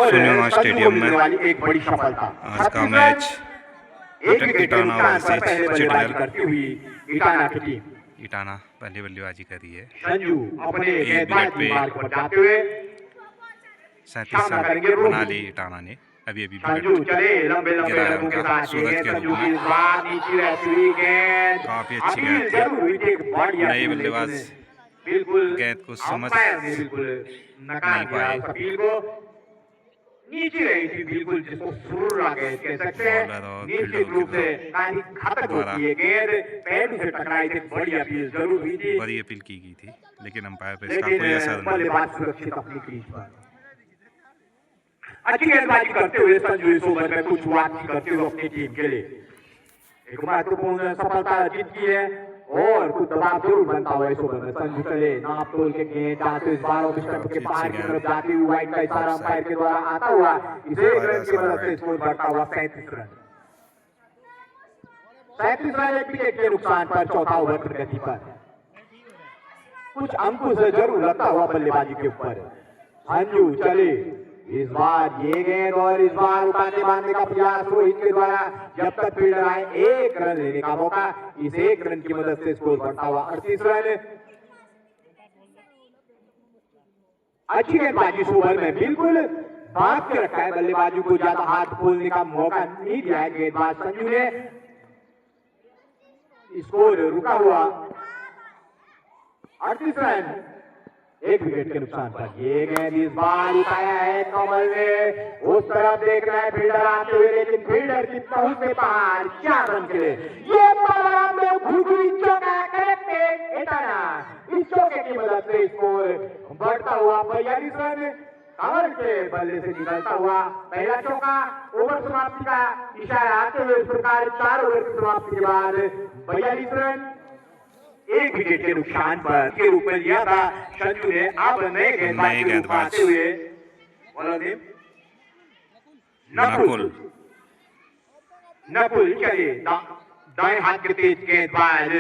सुनियोमा stadium में एक बड़ी सफलता। आज का मैच एक विकेट के नुकसान पर पहले बल्लेबाजी करती हुई इटाना की टीम। इटाना पहले बल्लेबाजी करी है। संजू अपने गेंदबाजी मार्ग पर जाते हुए 37 रन बना ली इटाना ने। अभी संजू चले लंबे लंबे रनों के साथ संजू की बात नीचे रहती हुई गेंद काफी अच्छी गेंद थी। नए बल्लेबाज बिल्कुल गेंद को समझ बिल्कुल नकार दिया उस अपील को। नीचे रही थी बिल्कुल, जिसको सुर आ गए कह सकते हैं। निश्चित रूप से काफी घातक होती है गेंद, पैर से टकराई थी। बड़ी अपील जरूर हुई थी, बड़ी अपील की गई थी, लेकिन अंपायर पे इसका कोई असर नहीं। बल्लेबाज सुरक्षित अपनी क्रीज पर अच्छी गेंदबाजी करते हुए संजू इस ओवर में कुछ वापसी करते हुए अपनी टीम के लिए एक महत्वपूर्ण सफलता जीत की है और कुछ दबाव जरूर बनता हुआ इस ओवर में। संजू चले नाप तोल के गेंद जाते इस बार के पार की तरफ जाती हुई वाइड का इशारा अंपायर के द्वारा आता हुआ इसे एक रन की मदद से स्कोर बढ़ता हुआ 37 रन। 37 रन एक विकेट के नुकसान पर चौथा ओवर प्रगति पर कुछ अंकुश जरूर लगता हुआ बल्लेबाजी के ऊपर। संजू चले इस बार ये गेंद और इस बार उठाने मारने का प्रयास रोहित के द्वारा। जब तक फील्डर आए एक रन लेने का मौका, इस एक रन की मदद से स्कोर बढ़ता हुआ 38 रन। अच्छी गेंदबाजी इस ओवर में बिल्कुल बांध के रखा है, बल्लेबाजी को ज्यादा हाथ खोलने का मौका नहीं दिया है गेंदबाज संजू ने। स्कोर रुका हुआ 38 रन एक विकेट के नुकसान पर। ये गेंद इस बार उठाया है कमल ने, उस तरफ देख रहे हैं फील्डर आते हुए, लेकिन फील्डर की पहुंच से बाहर 4 रन के लिए। ये इस चौके की मदद से स्कोर बढ़ता हुआ 42 रन। कमल के बल्ले से निकलता हुआ पहला चौका। ओवर समाप्ति का इशारा आते हुए इस प्रकार 4 ओवर की समाप्ति के बाद 42 रन एक विकेट के नुकसान पर के रूप में लिया था संजू ने। अब नए गेंदबाज हुए नकुल चलिए दाएं हाथ के तेज गेंदबाज।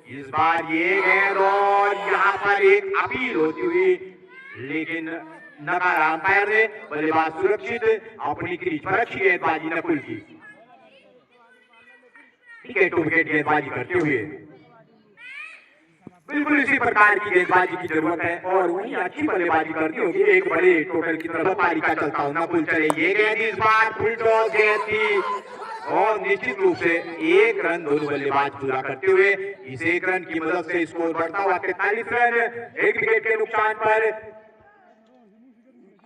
इस बार ये गेंद और यहाँ पर एक अपील होती हुई, लेकिन नकारा अंपायर ने। बल्लेबाज सुरक्षित अपनी क्रीज पर अच्छी गेंदबाजी नकुल की। विकेट टू विकेट गेंदबाजी करते हुए बिल्कुल इसी प्रकार की गेंदबाजी की जरूरत है और वहीं अच्छी बल्लेबाजी करनी होगी। एक बड़े टोटल की तरफ तालिका चलता हूं नकुल चले ये गेंद इस बार फुल टॉस गेंद थी और निश्चित रूप से एक रन दोनों बल्लेबाज पूरा करते हुए इस एक रन की मदद से स्कोर बढ़ता हुआ 43 रन एक विकेट के नुकसान पर।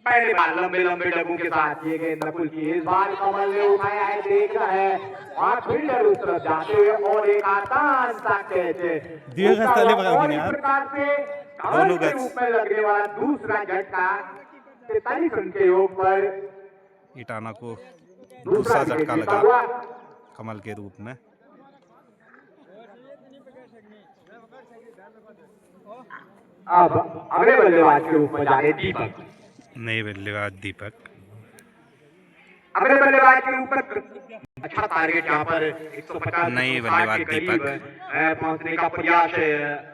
पहले बार लंबे लंबे डब्बों के साथ ये गेंद नकुल की। इस बार कमल ने उठाया है, देख रहा है और फील्डर उस तरफ जाते हुए और एक आसान सा कैच दोनों के रूप में लगने वाला दूसरा झटका 43 रन के योग पर इटाना को दूसरा झटका लगा कमल के रूप में। अब अगले बल्लेबाज के रूप में जा रहे दीपक। नए बल्लेबाज दीपक अगले बल्लेबाज के ऊपर अच्छा टारगेट यहाँ पर 150 नए बल्लेबाज दीपक पहुंचने का प्रयास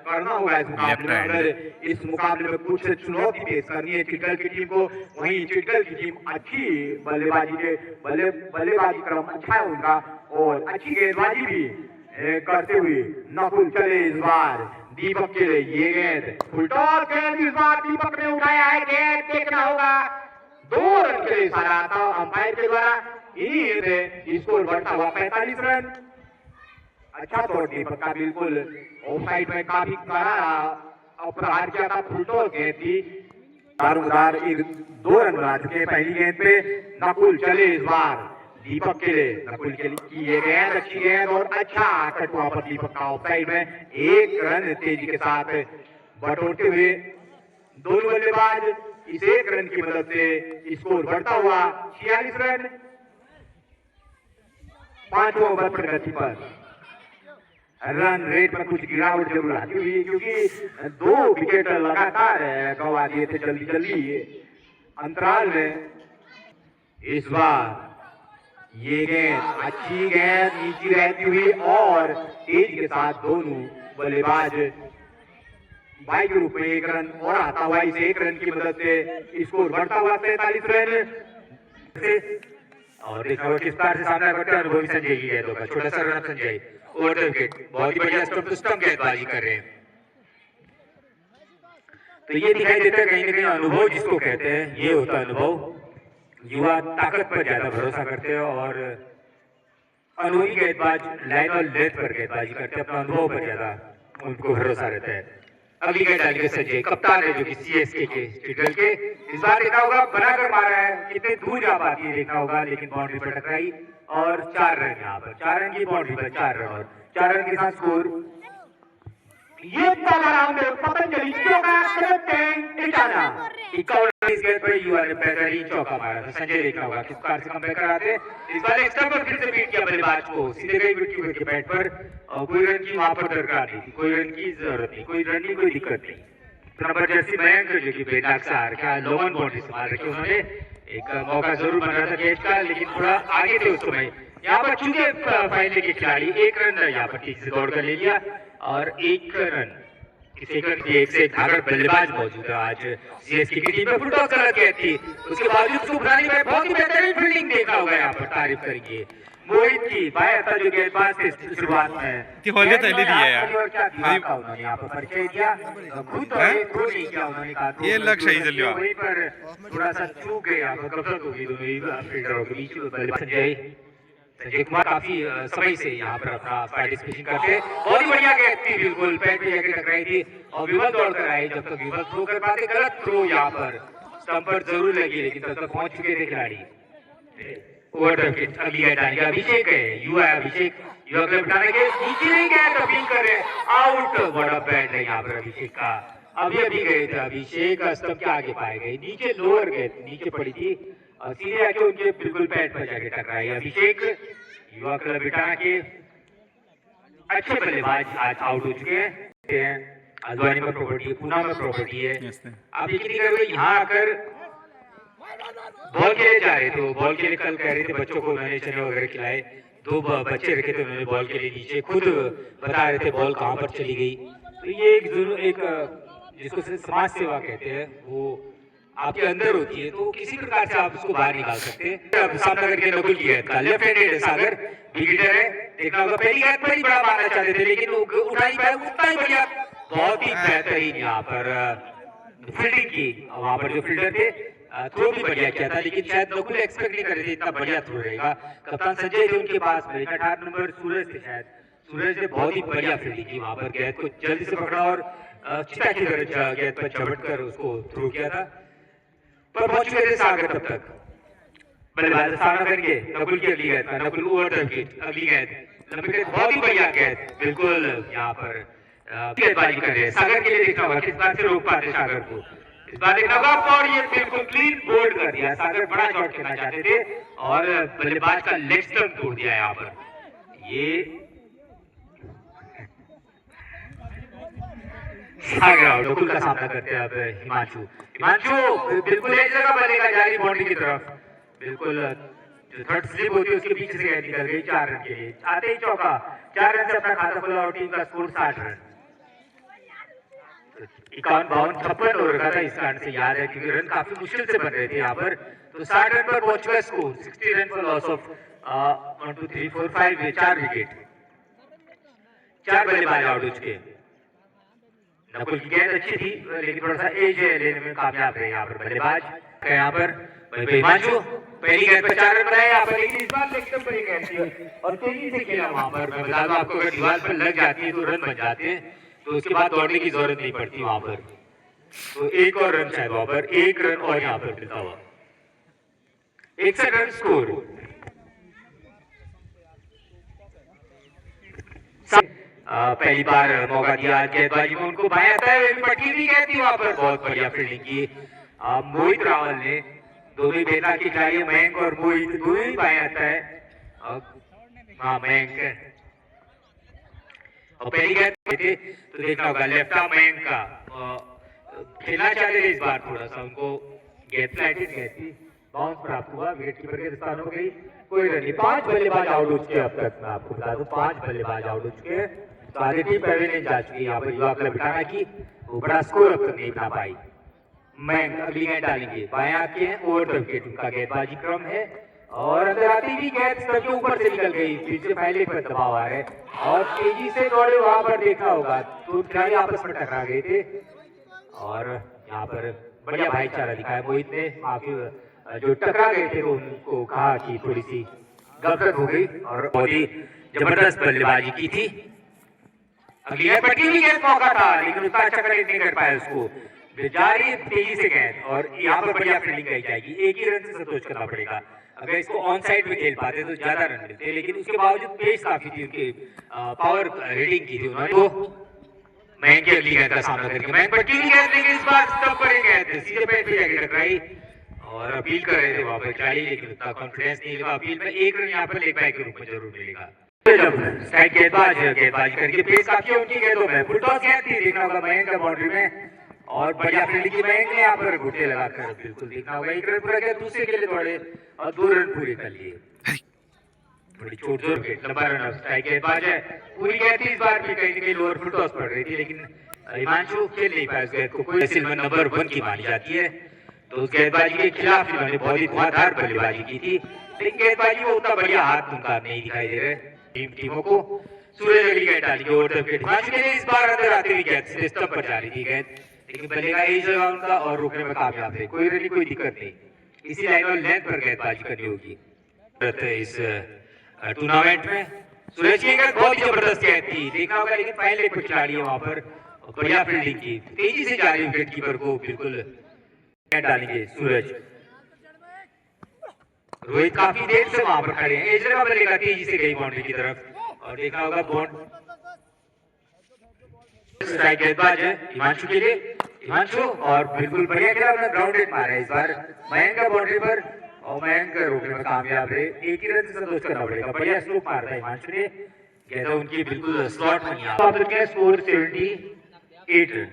करना होगा इस मुकाबले में। अगर इस मुकाबले में कुछ चुनौती पेश करनी है चिटगल की टीम को, वहीं चिटगल की टीम अच्छी बल्लेबाजी क्रम अच्छा है उनका और अच्छी गेंदबाजी भी करते हुए नकुल चले इस बार दीपक के लिए ये गेंद फुलटॉस गेंद इस बार दीपक ने उठाया है। गेंद देखना होगा 2 रन के लिए इशारा आता अंपायर के द्वारा। इन्हीं स्कोर बढ़ता हुआ 45 रन। अच्छा तौर दीपक का बिल्कुल ऑफसाइड में काफी करारा अपराध किया था। फुलटॉस गेंद थी, दारोमदार 2 रन बना चुके पहली गेंद पे। नकुल चले इस बार दीपक के लिए, नकुल के लिए ये गेंद अच्छी गेंद और अच्छा कट वहां पर दीपक का ऑफसाइड में 1 रन तेजी के साथ बटोरते हुए दोनों बल्लेबाज इस 1 रन की मदद से स्कोर बढ़ता हुआ 46 रन 5वें ओवर प्रगति पर। रन रेट में कुछ गिरावट जरूर आती हुई क्योंकि 2 विकेट लगातार गंवा दिए थे जल्दी अंतराल में। इस बार ये गेंद अच्छी गेंद नीचे रहती हुई और तेज के साथ दोनों बल्लेबाज बाई के रूप में 1 रन और आता हुआ इस 1 रन की मदद से स्कोर बढ़ता हुआ 43 रन और देखा होगा किस प्रकार से सामना करते हैं अनुभवी संजय की गेंदों का। छोटा सा run Sanjay, over the wicket, बहुत ही बढ़िया स्टंप टू स्टंप गेंदबाजी कर रहे हैं। तो ये दिखाई देता है कहीं ना कहीं अनुभव जिसको कहते हैं, ये होता है अनुभव। युवा ताकत पर ज्यादा भरोसा करते हैं और अनुभवी गेंदबाज लाइन और लेंथ पर गेंदबाजी करते हैं, अपना अनुभव पर ज्यादा उनको भरोसा रहता है। अगली गेंद डाली संजय, कप्तान है जो कि सीएसके के स्टेट के। इस बार देखा होगा बनाकर मारा है, कितने दूर जा पाती है देखा होगा, लेकिन बाउंड्री पर टकराई और 4 रन यहाँ पर, 4 रन की बाउंड्री पर 4 रन और 4 रन के साथ स्कोर। ये पहला राउंड है पतंजलि चौका निशाना 51 इस गेंद पर युवा ने बेहतरीन चौका मारा था। संजय देखा होगा किस प्रकार से कमबैक कराते। इस बार एक स्टंप पर फिर से बीट किया बल्लेबाज को, सीधे गई विकेट के बैट पर और कोई रन की वहां पर दरकार नहीं थी, कोई रन की जरूरत नहीं, कोई रन की कोई दिक्कत नहीं। नंबर जर्सी मयंक जो कि बेनक्सार क्या लोवन बाउंड्री संभाल रखी उन्होंने, एक मौका जरूर बन रहा था कैच का, लेकिन थोड़ा आगे थे उस समय। यहाँ पर चूंकि फाइनल के खिलाड़ी 1 रन यहाँ पर ठीक से दौड़ कर ले लिया और 1 रन एक से एक धागर बल्लेबाज मौजूद है आज सीएसके की टीम में। फुल टॉस गलत गई थी, उसके बावजूद उसको बुलाने में बहुत ही बेहतरीन फील्डिंग देखा होगा, यहाँ पर तारीफ करेंगे मोहित की। भाई आता जो गेंदबाज थे शुरुआत में कि होले तो ले लिया यार, उन्होंने यहाँ पर परिचय दिया, खुद तो थ्रो नहीं किया उन्होंने, कहा ये लक्ष्य ही चलियो वहीं पर थोड़ा सा चूक गए, यहाँ पर गलत होगी दोनों फील्डरों के बीच। संजय कुमार काफी समय से यहाँ पर अपना पार्टिसिपेशन करते, बहुत ही बढ़िया गेंद थी, बिल्कुल पैर पे जाके टकराई थी और विमल दौड़ कर आए। जब तक विमल थ्रो कर पाते, गलत थ्रो यहाँ पर स्टंप पर जरूर लगी, लेकिन तब तक पहुंच चुके थे खिलाड़ी। ओवर द विकेट, अगली गेंद आएगी अभिषेक है, युवा है अभिषेक, युवा क्लब बिठाने के नीचे नहीं गया, अपील कर रहे आउट। बड़ा बैट है यहाँ पर अभिषेक का, अभी गए थे अभिषेक, स्टंप के आगे पाए गए, नीचे लोअर गए, नीचे पड़ी थी और सीधे आके उनके बिल्कुल पैड पर जाके टकराई। अभिषेक युवा क्लब बिठाना के अच्छे बल्लेबाज आज आउट हो चुके हैं। अजवानी में प्रॉपर्टी है, पूना में प्रॉपर्टी है। आप यकीन करोगे यहाँ आकर बॉल के लिए जा रहे थे, बॉल के लिए कल कह रहे थे बच्चों को उन्होंने चने वगैरह खिलाए, 2 बच्चे रखे थे उन्होंने बॉल के लिए नीचे, खुद बता रहे थे बॉल कहाँ पर चली गई। तो ये एक जिसको समाज सेवा कहते हैं, वो आपके अंदर होती है, तो किसी प्रकार से आप उसको बाहर निकाल सकते हैं। अब सामना करके नकुल की गेंद का लेफ्ट हैंडेड है सागर, विकेटर है, देखना होगा पहली गेंद पर ही बड़ा मारना चाहते थे लेकिन उठा नहीं पाए, उतना ही बढ़िया, बहुत ही बेहतरीन यहाँ पर फील्डिंग की। वहां पर जो फील्डर थे थ्रो भी बढ़िया किया था, लेकिन शायद नकुल एक्सपेक्ट नहीं कर रहे थे इतना बढ़िया थ्रो रहेगा। कप्तान संजय थे उनके पास में, 18 नंबर सूरज थे शायद, सूरज ने बहुत ही बढ़िया फील्डिंग की, वहां पर गेंद को जल्दी से पकड़ा और चिता की तरह गेंद पर झपट कर उसको थ्रो किया था, पर पहुंच गए थे सागर। तब तक बल्लेबाज सामना करके नकुल की अगली गेंद, नकुल ओवर द विकेट, अगली गेंद लंबी गेंद, बहुत ही बढ़िया गेंद, बिल्कुल यहाँ पर गेंदबाजी कर रहे हैं सागर के लिए। देखना होगा किस बार से रोक पाते सागर को, इस बार देखना होगा और ये बिल्कुल क्लीन बोल्ड कर दिया। सागर बड़ा शॉट खेलना चाहते थे और बल्लेबाज का लेग स्टंप तोड़ दिया यहाँ पर। ये सागर नकुल का सामना करते हैं अब हिमांशु बिल्कुल एक जगह बनेगा जारी बाउंड्री की तरफ, बिल्कुल जो थर्ड स्लिप होती है उसके पीछे से गेंद निकल गई 4 रन के लिए, आते ही चौका, 4 रन से अपना खाता खोला और टीम का स्कोर 60 रन। 51, 52, 56 हो रखा था, इस कारण से याद है क्योंकि रन काफी मुश्किल से बन रहे थे यहाँ पर। तो 60 रन पर पहुंच चुका score, 60 run for loss of 1 2 3 4 5 4 wicket, 4 बल्लेबाज आउट हो चुके। नकुल की गेंद अच्छी थी लेकिन थोड़ा सा एज है लेने में कामयाब रहे यहाँ पर बल्लेबाज। यहाँ पर हिमांशु पहली गेंद पर 4 रन बनाए यहाँ पर, लेकिन इस बार लेग स्टंप पर गेंद थी और तेजी से खेला वहां पर। मैं बता दूं आपको, अगर दीवार पर लग जाती है तो रन बन जाते हैं, तो उसके बाद दौड़ने की जरूरत नहीं पड़ती वहां पर। तो एक और रन शायद वहां पर, 1 रन और यहाँ पर मिलता हुआ 61 रन स्कोर। पहली बार मौका दिया गेंदबाजी में उनको, बाएं आता है पटकी भी गई थी वहां पर, बहुत बढ़िया फील्डिंग की मोहित रावल ने। दोनों ही बेला के खिलाड़ी मयंक और मोहित, दोनों ही बाएं आता है। हाँ मयंक, और पहली गेंद थे तो देखना होगा लेफ्ट आर्म मयंक का खेलना चाहते थे इस बार, थोड़ा सा उनको गेंद फ्लैटेड गई थी, बाउंस प्राप्त हुआ, विकेट कीपर के स्थान हो गई, कोई रन नहीं। 5 बल्लेबाज आउट हो चुके अब तक, मैं आपको बता दूं 5 बल्लेबाज आउट हो चुके हैं। तो आधी टीम पवेलियन जा चुकी है यहाँ पर युवा क्लब बिठाना की, वो बड़ा स्कोर अब तक नहीं बना पाई। मयंक अगली गेंद डालेंगे, बाएं हाथ के हैं, ओवर द विकेट उनका गेंदबाजी क्रम है और अंदर आती ही गेंद स्तर के ऊपर से निकल गई, फिर से पहले पर दबाव आ रहा है और तेजी से दौड़े, वहां पर देखा होगा तो खिलाड़ी आपस में टकरा गए थे और यहाँ पर बढ़िया भाईचारा दिखाया मोहित ने, माफी जो टकरा गए थे तो उनको कहा कि थोड़ी सी गपशप हो गई और बहुत ही जबरदस्त बल्लेबाजी की थी। अगली गेंद पटकी हुई गेंद, मौका था लेकिन उसका अच्छा कनेक्ट नहीं कर पाया उसको, जारी तेजी से गेंद और यहाँ पर बढ़िया फील्डिंग कही जाएगी, एक ही रन से संतोष करना पड़ेगा। अगर इसको ऑन साइड में खेल पाते तो ज्यादा रन मिलते, लेकिन उसके बावजूद पेस काफी थी उनकी, पावर रीडिंग की थी उन्होंने। तो मयंक की अगली गेंद का सामना करके मयंक पटकी हुई गेंद, लेकिन इस बार स्टंप पर गेंद सीधे पैर पे जाके टकराई और अपील कर रहे थे वहां पर खिलाड़ी, लेकिन उतना कॉन्फिडेंस नहीं लगा। अपील में एक रन यहाँ पर लेग बाय के रूप में जरूर मिलेगा। स्ट्राइक गेंदबाज करके पेस काफी उनकी गेंदों में, फुल टॉस गेंद थी, देखना होगा मयंक का बाउंड्री में और बढ़िया फील्डिंग की मयंक ने यहाँ पर घुटे लगाकर, बिल्कुल देखना होगा एक रन पूरा किया, दूसरे के लिए दौड़े और 2 रन पूरे कर लिए। बड़ी चोट जोर के लंबा रन स्ट्राइक गेंदबाज है, पूरी गेंद थी, इस बार भी कहीं न कहीं लोअर फुल टॉस पड़ रही थी, लेकिन हिमांशु खेल नहीं पाया उस गेंद को, कोई सिल्वर नंबर 1 की मानी जाती है, तो उस गेंदबाजी के खिलाफ इन्होंने बहुत ही धुआंधार बल्लेबाजी की थी, लेकिन गेंदबाजी में उतना बढ़िया हाथ उनका नहीं दिखाई दे रहे टीमों को। सूरज अगली गेंद डाली ओवर द विकेट, हिमांशु के लिए इस बार अंदर आते हुए गेंद सीधे स्टंप पर जा रही थी गेंद, लेकिन बल्ले का एज लगा उनका और रोकने में कामयाब थे, कोई रन कोई दिक्कत नहीं, इसी लाइन और लेंथ पर गेंदबाजी करनी होगी इस टूर्नामेंट में। सूरज की गेंद बहुत ही जबरदस्त गेंद थी, देखना होगा, लेकिन फाइन लेग पर खिलाड़ी है वहां पर, बढ़िया फील्डिंग की, तेजी से जा रही विकेट कीपर को बिल्कुल गेंद डालेंगे सूरज। रोहित काफी देर से वहां पर खड़े हैं, एज लगा बल्लेगा तेजी से गई बाउंड्री की तरफ और देखना होगा बॉन्ड स्ट्राइक गेंदबाज है हिमांशु के लिए, हिमांशु और बिल्कुल बढ़िया खेला, अपना ग्राउंडेड मारा है इस बार मयंक का बाउंड्री पर और मयंक रोकने में कामयाब रहे, एक ही रन से संतोष करना पड़ेगा, बढ़िया स्ट्रोक मार रहा है हिमांशु ने, गेंद उनकी बिल्कुल स्लॉट में नहीं, स्कोर 78 रन।